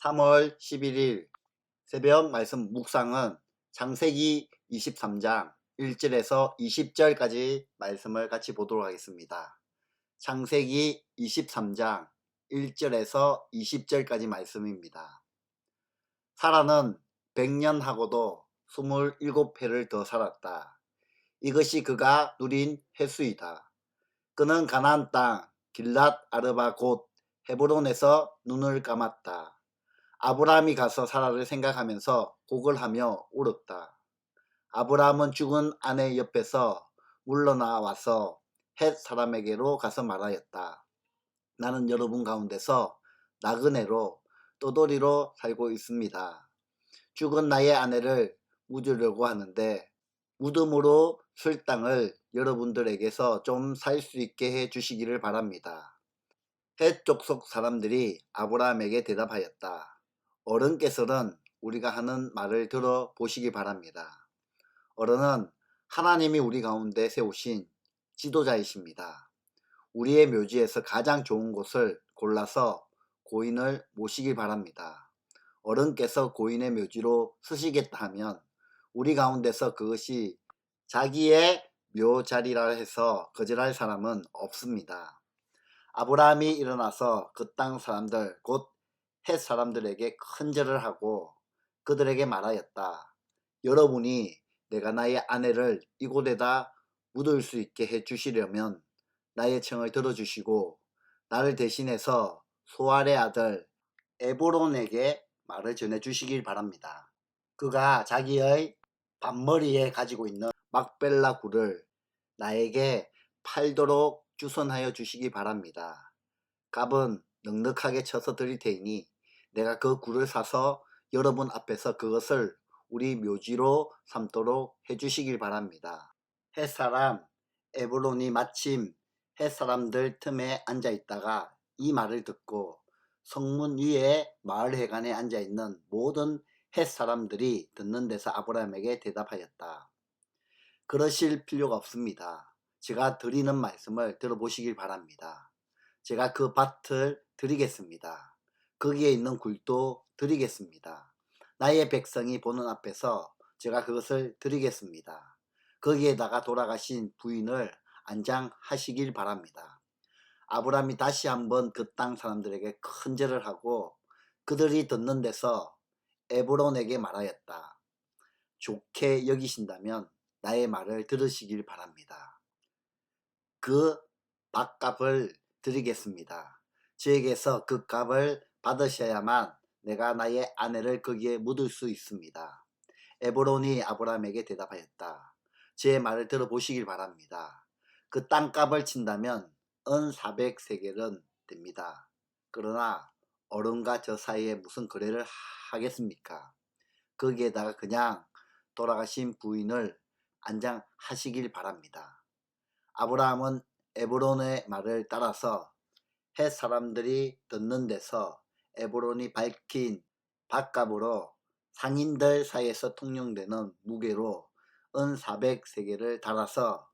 3월 11일 새벽 말씀 묵상은 창세기 23장 1절에서 20절까지 말씀을 같이 보도록 하겠습니다. 창세기 23장 1절에서 20절까지 말씀입니다. 사라는 100년하고도 27해를 더 살았다. 이것이 그가 누린 해수이다. 그는 가나안 땅 길랏 아르바 곧 헤브론에서 눈을 감았다. 아브라함이 가서 사라를 생각하면서 곡을 하며 울었다. 아브라함은 죽은 아내 옆에서 물러나 와서 헷 사람에게로 가서 말하였다. 나는 여러분 가운데서 나그네로 떠돌이로 살고 있습니다. 죽은 나의 아내를 묻으려고 하는데 무덤으로 쓸 땅을 여러분들에게서 좀 살 수 있게 해 주시기를 바랍니다. 헷 족속 사람들이 아브라함에게 대답하였다. 어른께서는 우리가 하는 말을 들어보시기 바랍니다. 어른은 하나님이 우리 가운데 세우신 지도자이십니다. 우리의 묘지에서 가장 좋은 곳을 골라서 고인을 모시기 바랍니다. 어른께서 고인의 묘지로 쓰시겠다 하면 우리 가운데서 그것이 자기의 묘자리라 해서 거절할 사람은 없습니다. 아브라함이 일어나서 그 땅 사람들 곧 헷 사람들에게 큰 절을 하고 그들에게 말하였다. 여러분이 내가 나의 아내를 이곳에다 묻을 수 있게 해 주시려면 나의 청을 들어주시고 나를 대신해서 소알의 아들 에브론에게 말을 전해 주시길 바랍니다. 그가 자기의 반머리에 가지고 있는 막벨라 굴을 나에게 팔도록 주선하여 주시기 바랍니다. 값은 넉넉하게 쳐서 드릴 테이니 내가 그 굴을 사서 여러분 앞에서 그것을 우리 묘지로 삼도록 해주시길 바랍니다. 헷사람 에브론이 마침 헷사람들 틈에 앉아있다가 이 말을 듣고 성문 위에 마을 회관에 앉아있는 모든 헷사람들이 듣는 데서 아브라함에게 대답하였다. 그러실 필요가 없습니다. 제가 드리는 말씀을 들어보시길 바랍니다. 제가 그 밭을 드리겠습니다. 거기에 있는 굴도 드리겠습니다. 나의 백성이 보는 앞에서 제가 그것을 드리겠습니다. 거기에다가 돌아가신 부인을 안장하시길 바랍니다. 아브라함이 다시 한번 그 땅 사람들에게 큰 절을 하고 그들이 듣는 데서 에브론에게 말하였다. 좋게 여기신다면 나의 말을 들으시길 바랍니다. 그 밭값을 드리겠습니다. 저에게서 그 값을 받으셔야만 내가 나의 아내를 거기에 묻을 수 있습니다. 에브론이 아브라함에게 대답하였다. 제 말을 들어보시길 바랍니다. 그 땅값을 친다면 은 400세겔은 됩니다. 그러나 어른과 저 사이에 무슨 거래를 하겠습니까? 거기에다가 그냥 돌아가신 부인을 안장하시길 바랍니다. 아브라함은 에브론의 말을 따라서 헷 사람들이 듣는 데서 에브론이 밝힌 밭값으로 상인들 사이에서 통용되는 무게로 은 400세겔을 달아서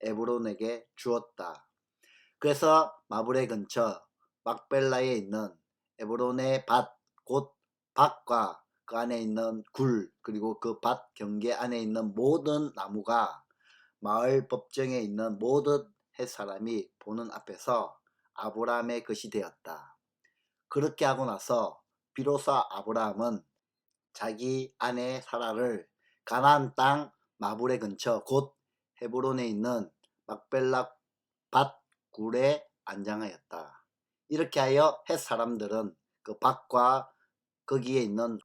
에브론에게 주었다. 그래서 마브레 근처 막벨라에 있는 에브론의 밭, 곧 밭과 그 안에 있는 굴, 그리고 그 밭 경계 안에 있는 모든 나무가 마을 법정에 있는 모든 헷사람이 보는 앞에서 아브라함의 것이 되었다. 그렇게 하고 나서 비로소 아브라함은 자기 아내 사라를 가나안 땅 마브레 근처 곧 헤브론에 있는 막벨라 밭 굴에 안장하였다. 이렇게 하여 헷 사람들은 그 밭과 거기에 있는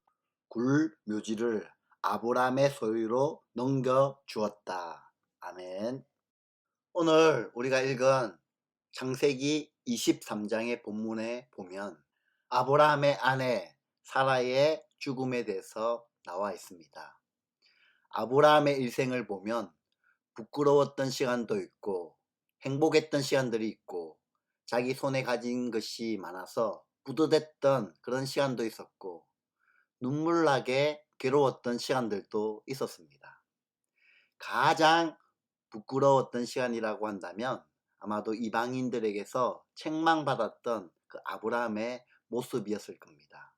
굴 묘지를 아브라함의 소유로 넘겨주었다. 아멘. 오늘 우리가 읽은 창세기 23장의 본문에 보면 아브라함의 아내 사라의 죽음에 대해서 나와 있습니다. 아브라함의 일생을 보면 부끄러웠던 시간도 있고 행복했던 시간들이 있고 자기 손에 가진 것이 많아서 뿌듯했던 그런 시간도 있었고 눈물나게 괴로웠던 시간들도 있었습니다. 가장 부끄러웠던 시간이라고 한다면 아마도 이방인들에게서 책망받았던 그 아브라함의 모습이었을 겁니다.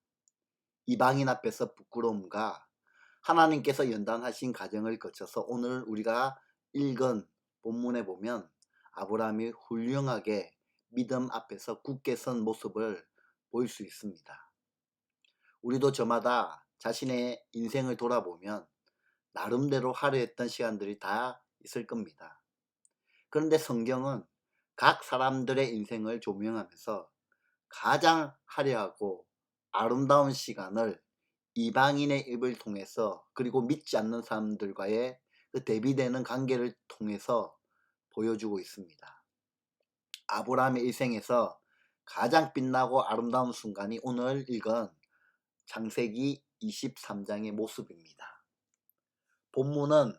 이방인 앞에서 부끄러움과 하나님께서 연단하신 과정을 거쳐서 오늘 우리가 읽은 본문에 보면 아브라함이 훌륭하게 믿음 앞에서 굳게 선 모습을 볼 수 있습니다. 우리도 저마다 자신의 인생을 돌아보면 나름대로 화려했던 시간들이 다 있을 겁니다. 그런데 성경은 각 사람들의 인생을 조명하면서 가장 화려하고 아름다운 시간을 이방인의 입을 통해서 그리고 믿지 않는 사람들과의 그 대비되는 관계를 통해서 보여주고 있습니다. 아브라함의 일생에서 가장 빛나고 아름다운 순간이 오늘 읽은 창세기 23장의 모습입니다. 본문은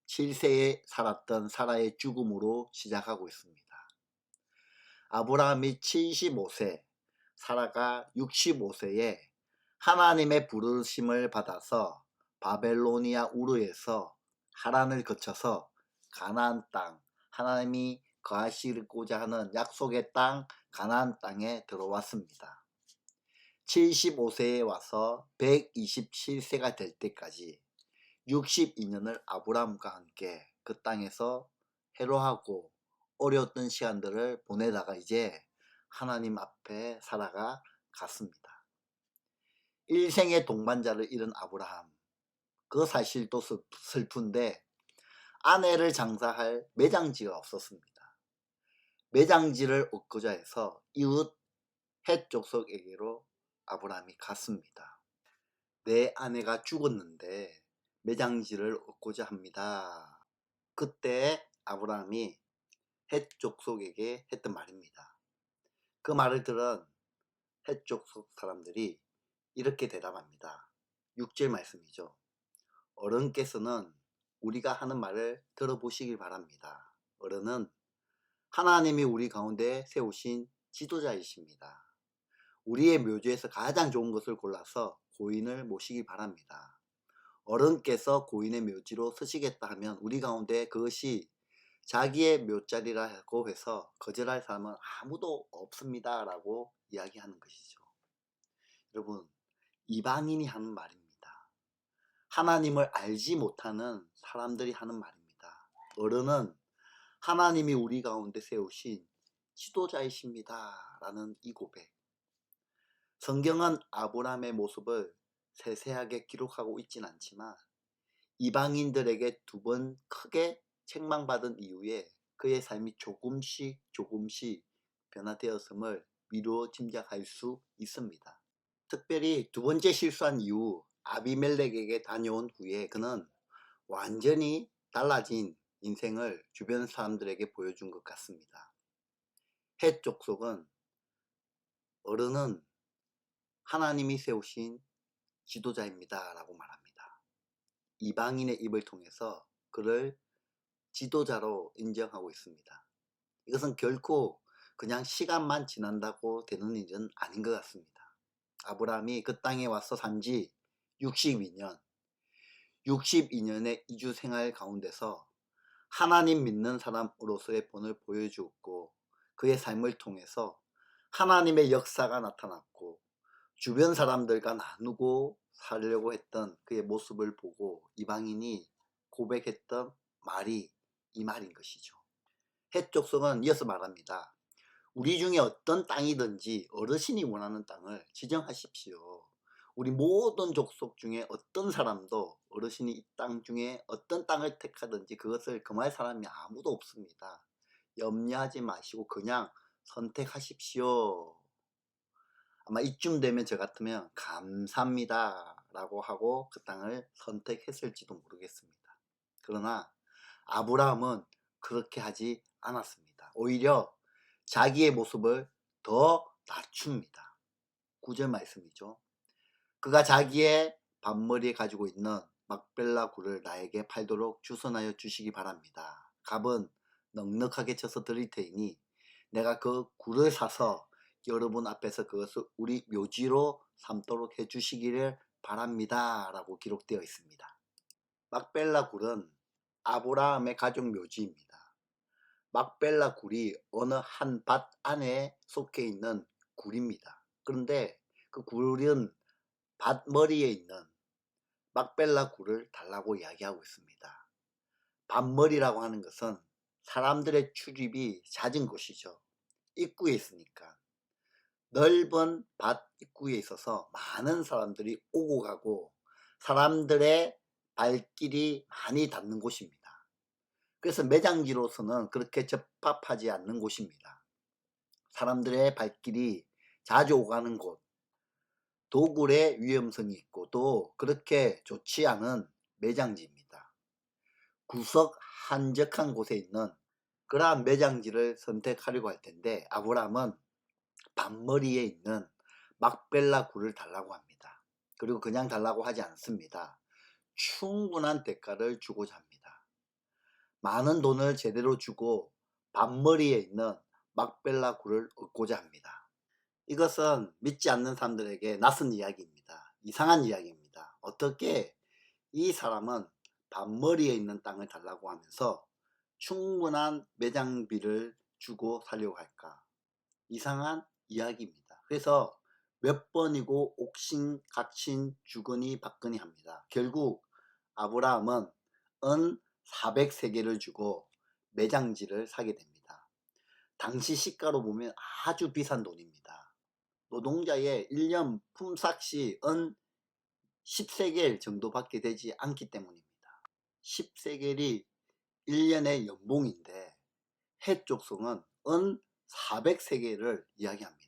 127세에 살았던 사라의 죽음으로 시작하고 있습니다. 아브라함이 75세, 사라가 65세에 하나님의 부르심을 받아서 바벨로니아 우르에서 하란을 거쳐서 가나안 땅, 하나님이 거하시고자 하는 약속의 땅 가나안 땅에 들어왔습니다. 75세에 와서 127세가 될 때까지 62년을 아브라함과 함께 그 땅에서 해로하고 어려웠던 시간들을 보내다가 이제 하나님 앞에 살아가 갔습니다. 일생의 동반자를 잃은 아브라함, 그 사실도 슬픈데 아내를 장사할 매장지가 없었습니다. 매장지를 얻고자 해서 이웃 헷 족속에게로 아브라함이 갔습니다. 내 아내가 죽었는데 매장지를 얻고자 합니다. 그때 아브라함이 헷 족속에게 했던 말입니다. 그 말을 들은 헷 족속 사람들이 이렇게 대답합니다. 6절 말씀이죠. 어른께서는 우리가 하는 말을 들어보시길 바랍니다. 어른은 하나님이 우리 가운데 세우신 지도자이십니다. 우리의 묘지에서 가장 좋은 것을 골라서 고인을 모시기 바랍니다. 어른께서 고인의 묘지로 서시겠다 하면 우리 가운데 그것이 자기의 묘자리라고 해서 거절할 사람은 아무도 없습니다 라고 이야기하는 것이죠. 여러분, 이방인이 하는 말입니다. 하나님을 알지 못하는 사람들이 하는 말입니다. 어른은 하나님이 우리 가운데 세우신 지도자이십니다 라는 이 고백. 성경은 아브라함의 모습을 세세하게 기록하고 있진 않지만 이방인들에게 두 번 크게 책망받은 이후에 그의 삶이 조금씩 변화되었음을 미루어 짐작할 수 있습니다. 특별히 두 번째 실수한 이후 아비멜렉에게 다녀온 후에 그는 완전히 달라진 인생을 주변 사람들에게 보여준 것 같습니다. 헷 족속은 어른은 하나님이 세우신 지도자입니다 라고 말합니다. 이방인의 입을 통해서 그를 지도자로 인정하고 있습니다. 이것은 결코 그냥 시간만 지난다고 되는 일은 아닌 것 같습니다. 아브라함이 그 땅에 와서 산지 62년, 62년의 이주 생활 가운데서 하나님 믿는 사람으로서의 본을 보여주었고 그의 삶을 통해서 하나님의 역사가 나타났고 주변 사람들과 나누고 살려고 했던 그의 모습을 보고 이방인이 고백했던 말이 이 말인 것이죠. 헷 족속은 이어서 말합니다. 우리 중에 어떤 땅이든지 어르신이 원하는 땅을 지정하십시오. 우리 모든 족속 중에 어떤 사람도 어르신이 이 땅 중에 어떤 땅을 택하든지 그것을 금할 사람이 아무도 없습니다. 염려하지 마시고 그냥 선택하십시오. 아마 이쯤 되면 저 같으면 감사합니다 라고 하고 그 땅을 선택했을지도 모르겠습니다. 그러나 아브라함은 그렇게 하지 않았습니다. 오히려 자기의 모습을 더 낮춥니다. 9절 말씀이죠. 그가 자기의 반머리에 가지고 있는 막벨라 굴을 나에게 팔도록 주선하여 주시기 바랍니다. 갑은 넉넉하게 쳐서 드릴 테이니 내가 그 굴을 사서 여러분 앞에서 그것을 우리 묘지로 삼도록 해주시기를 바랍니다 라고 기록되어 있습니다. 막벨라 굴은 아브라함의 가족 묘지입니다. 막벨라 굴이 어느 한 밭 안에 속해 있는 굴입니다. 그런데 그 굴은 밭머리에 있는 막벨라 굴을 달라고 이야기하고 있습니다. 밭머리라고 하는 것은 사람들의 출입이 잦은 곳이죠. 입구에 있으니까. 넓은 밭 입구에 있어서 많은 사람들이 오고 가고 사람들의 발길이 많이 닿는 곳입니다. 그래서 매장지로서는 그렇게 적합하지 않는 곳입니다. 사람들의 발길이 자주 오가는 곳, 도굴의 위험성이 있고 또 그렇게 좋지 않은 매장지입니다. 구석 한적한 곳에 있는 그러한 매장지를 선택하려고 할 텐데 아브라함은 밭머리에 있는 막벨라 굴을 달라고 합니다. 그리고 그냥 달라고 하지 않습니다. 충분한 대가를 주고자 합니다. 많은 돈을 제대로 주고 밭머리에 있는 막벨라 굴을 얻고자 합니다. 이것은 믿지 않는 사람들에게 낯선 이야기입니다. 이상한 이야기입니다. 어떻게 이 사람은 밭머리에 있는 땅을 달라고 하면서 충분한 매장비를 주고 살려고 할까? 이상한 이야기입니다. 그래서 몇 번이고 옥신각신 주거니 받거니 합니다. 결국 아브라함은 은 400세겔을 주고 매장지를 사게 됩니다. 당시 시가로 보면 아주 비싼 돈입니다. 노동자의 1년 품삯이 은 10세겔 정도밖에 되지 않기 때문입니다. 10세겔이 1년의 연봉인데 해족성은 은 400세겔을 이야기합니다.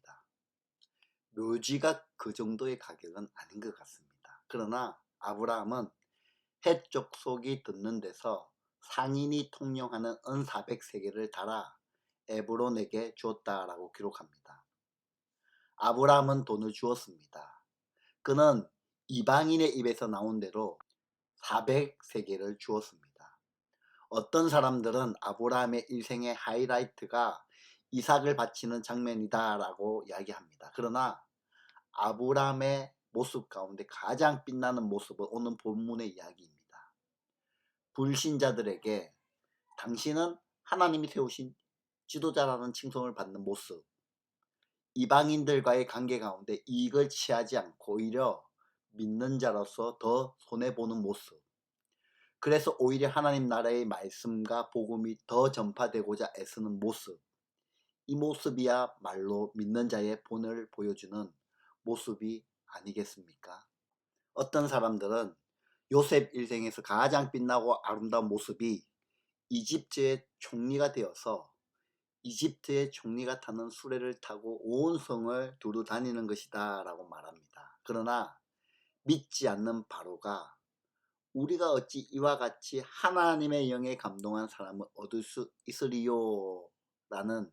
묘지가 그 정도의 가격은 아닌 것 같습니다. 그러나 아브라함은 해족속이 듣는 데서 상인이 통용하는 은 400세겔을 달아 에브론에게 주었다라고 기록합니다. 아브라함은 돈을 주었습니다. 그는 이방인의 입에서 나온 대로 400세겔을 주었습니다. 어떤 사람들은 아브라함의 일생의 하이라이트가 이삭을 바치는 장면이다 라고 이야기합니다. 그러나 아브라함의 모습 가운데 가장 빛나는 모습은 오늘 본문의 이야기입니다. 불신자들에게 당신은 하나님이 세우신 지도자라는 칭송을 받는 모습, 이방인들과의 관계 가운데 이익을 취하지 않고 오히려 믿는 자로서 더 손해보는 모습, 그래서 오히려 하나님 나라의 말씀과 복음이 더 전파되고자 애쓰는 모습, 이 모습이야말로 믿는 자의 본을 보여주는 모습이 아니겠습니까? 어떤 사람들은 요셉 일생에서 가장 빛나고 아름다운 모습이 이집트의 총리가 되어서 이집트의 총리가 타는 수레를 타고 온 성을 두루 다니는 것이다 라고 말합니다. 그러나 믿지 않는 바로가 우리가 어찌 이와 같이 하나님의 영에 감동한 사람을 얻을 수 있으리요 라는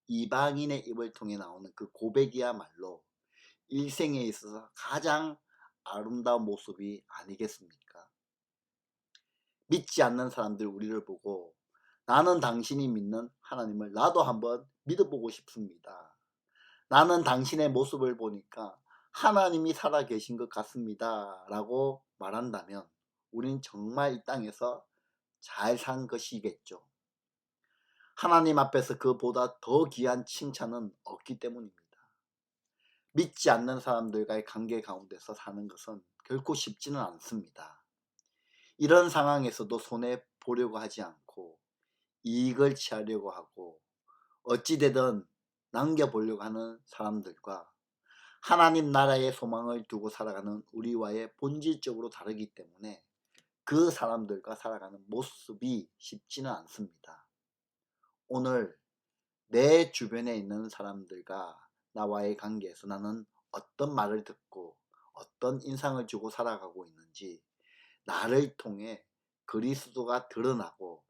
이방인의 입을 통해 나오는 그 고백이야말로 일생에 있어서 가장 아름다운 모습이 아니겠습니까? 믿지 않는 사람들 우리를 보고 나는 당신이 믿는 하나님을 나도 한번 믿어보고 싶습니다. 나는 당신의 모습을 보니까 하나님이 살아계신 것 같습니다 라고 말한다면 우린 정말 이 땅에서 잘 산 것이겠죠. 하나님 앞에서 그보다 더 귀한 칭찬은 없기 때문입니다. 믿지 않는 사람들과의 관계 가운데서 사는 것은 결코 쉽지는 않습니다. 이런 상황에서도 손해보려고 하지 않고 이익을 취하려고 하고 어찌되든 남겨보려고 하는 사람들과 하나님 나라의 소망을 두고 살아가는 우리와의 본질적으로 다르기 때문에 그 사람들과 살아가는 모습이 쉽지는 않습니다. 오늘 내 주변에 있는 사람들과 나와의 관계에서 나는 어떤 말을 듣고 어떤 인상을 주고 살아가고 있는지 나를 통해 그리스도가 드러나고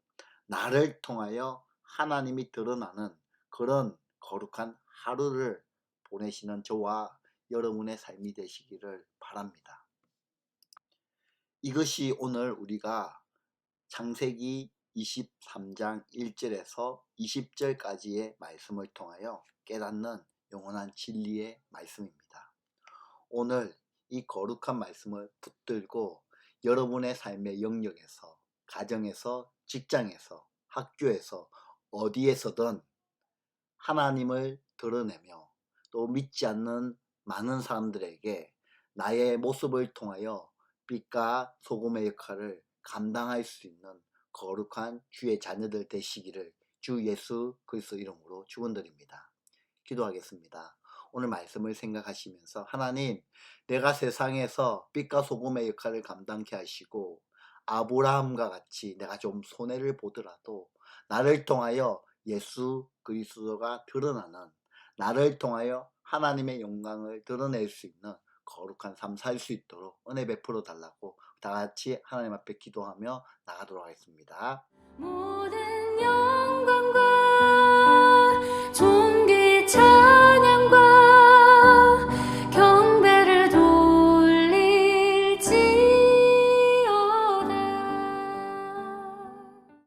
나를 통하여 하나님이 드러나는 그런 거룩한 하루를 보내시는 저와 여러분의 삶이 되시기를 바랍니다. 이것이 오늘 우리가 창세기 23장 1절에서 20절까지의 말씀을 통하여 깨닫는 영원한 진리의 말씀입니다. 오늘 이 거룩한 말씀을 붙들고 여러분의 삶의 영역에서, 가정에서, 직장에서, 학교에서, 어디에서든 하나님을 드러내며 또 믿지 않는 많은 사람들에게 나의 모습을 통하여 빛과 소금의 역할을 감당할 수 있는 거룩한 주의 자녀들 되시기를 주 예수 그리스도 이름으로 축원드립니다. 기도하겠습니다. 오늘 말씀을 생각하시면서 하나님, 내가 세상에서 빛과 소금의 역할을 감당케 하시고 아브라함과 같이 내가 좀 손해를 보더라도 나를 통하여 예수 그리스도가 드러나는, 나를 통하여 하나님의 영광을 드러낼 수 있는 거룩한 삶 살 수 있도록 은혜 베풀어 달라고 다 같이 하나님 앞에 기도하며 나가도록 하겠습니다. 모든 영